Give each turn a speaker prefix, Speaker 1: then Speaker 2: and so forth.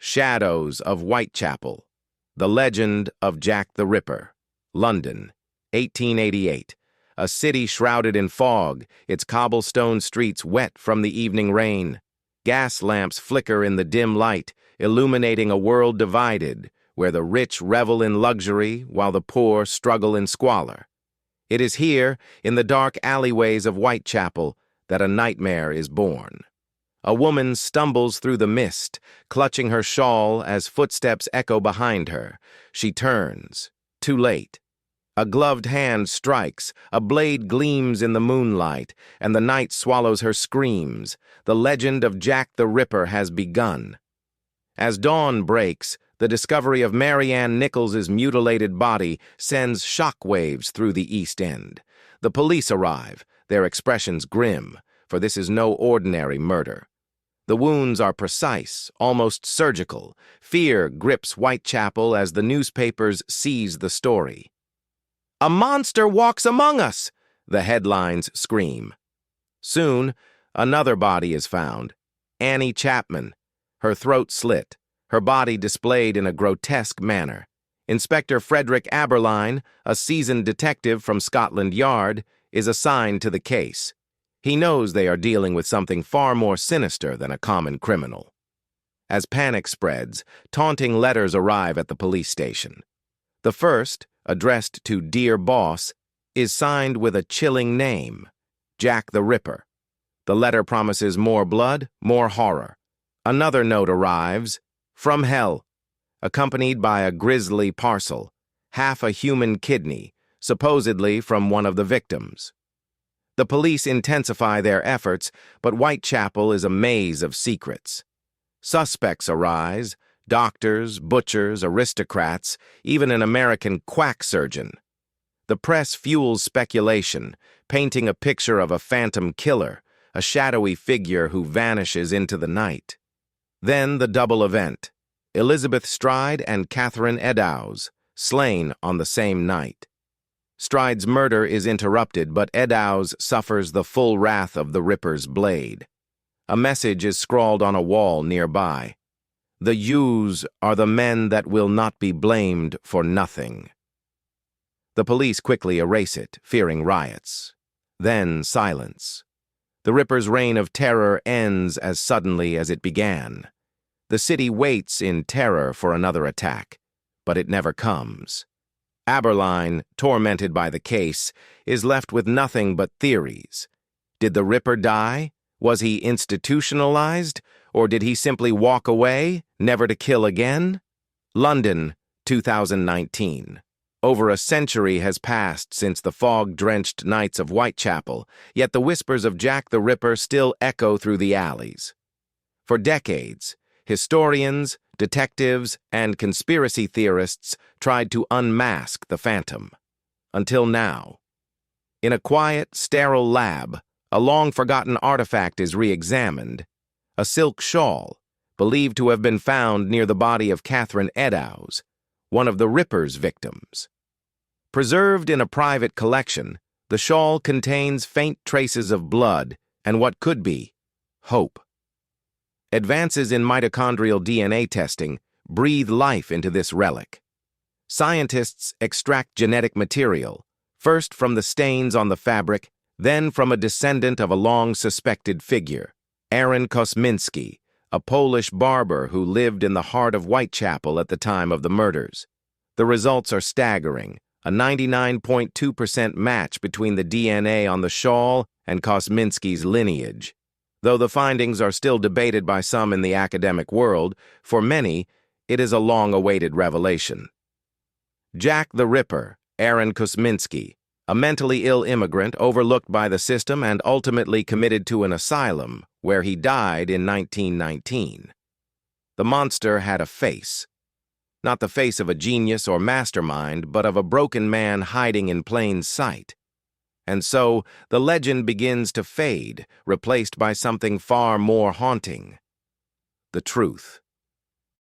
Speaker 1: Shadows of Whitechapel. The Legend of Jack the Ripper. London, 1888. A city shrouded in fog, its cobblestone streets wet from the evening rain. Gas lamps flicker in the dim light, illuminating a world divided, where the rich revel in luxury while the poor struggle in squalor. It is here, in the dark alleyways of Whitechapel, that a nightmare is born. A woman stumbles through the mist, clutching her shawl as footsteps echo behind her. She turns. Too late. A gloved hand strikes, a blade gleams in the moonlight, and the night swallows her screams. The legend of Jack the Ripper has begun. As dawn breaks, the discovery of Mary Ann Nichols's mutilated body sends shockwaves through the East End. The police arrive, their expressions grim, for this is no ordinary murder. The wounds are precise, almost surgical. Fear grips Whitechapel as the newspapers seize the story. "A monster walks among us!" the headlines scream. Soon, another body is found. Annie Chapman, her throat slit, her body displayed in a grotesque manner. Inspector Frederick Aberline, a seasoned detective from Scotland Yard, is assigned to the case. He knows they are dealing with something far more sinister than a common criminal. As panic spreads, taunting letters arrive at the police station. The first, addressed to Dear Boss, is signed with a chilling name, Jack the Ripper. The letter promises more blood, more horror. Another note arrives, From Hell, accompanied by a grisly parcel, half a human kidney, supposedly from one of the victims. The police intensify their efforts, but Whitechapel is a maze of secrets. Suspects arise, doctors, butchers, aristocrats, even an American quack surgeon. The press fuels speculation, painting a picture of a phantom killer, a shadowy figure who vanishes into the night. Then the double event, Elizabeth Stride and Catherine Eddowes, slain on the same night. Stride's murder is interrupted, but Eddowes suffers the full wrath of the Ripper's blade. A message is scrawled on a wall nearby. The U's are the men that will not be blamed for nothing. The police quickly erase it, fearing riots. Then silence. The Ripper's reign of terror ends as suddenly as it began. The city waits in terror for another attack, but it never comes. Aberline, tormented by the case, is left with nothing but theories. Did the Ripper die? Was he institutionalized? Or did he simply walk away, never to kill again? London, 2019. Over a century has passed since the fog-drenched nights of Whitechapel, yet the whispers of Jack the Ripper still echo through the alleys. For decades, historians, detectives, and conspiracy theorists tried to unmask the phantom. Until now. In a quiet, sterile lab, a long-forgotten artifact is re-examined. A silk shawl, believed to have been found near the body of Catherine Eddowes, one of the Ripper's victims. Preserved in a private collection, the shawl contains faint traces of blood and what could be hope. Advances in mitochondrial DNA testing breathe life into this relic. Scientists extract genetic material, first from the stains on the fabric, then from a descendant of a long-suspected figure, Aaron Kosminski, a Polish barber who lived in the heart of Whitechapel at the time of the murders. The results are staggering, a 99.2% match between the DNA on the shawl and Kosminski's lineage. Though the findings are still debated by some in the academic world, for many, it is a long-awaited revelation. Jack the Ripper, Aaron Kosminski, a mentally ill immigrant overlooked by the system and ultimately committed to an asylum, where he died in 1919. The monster had a face. Not the face of a genius or mastermind, but of a broken man hiding in plain sight. And so, the legend begins to fade, replaced by something far more haunting. The truth.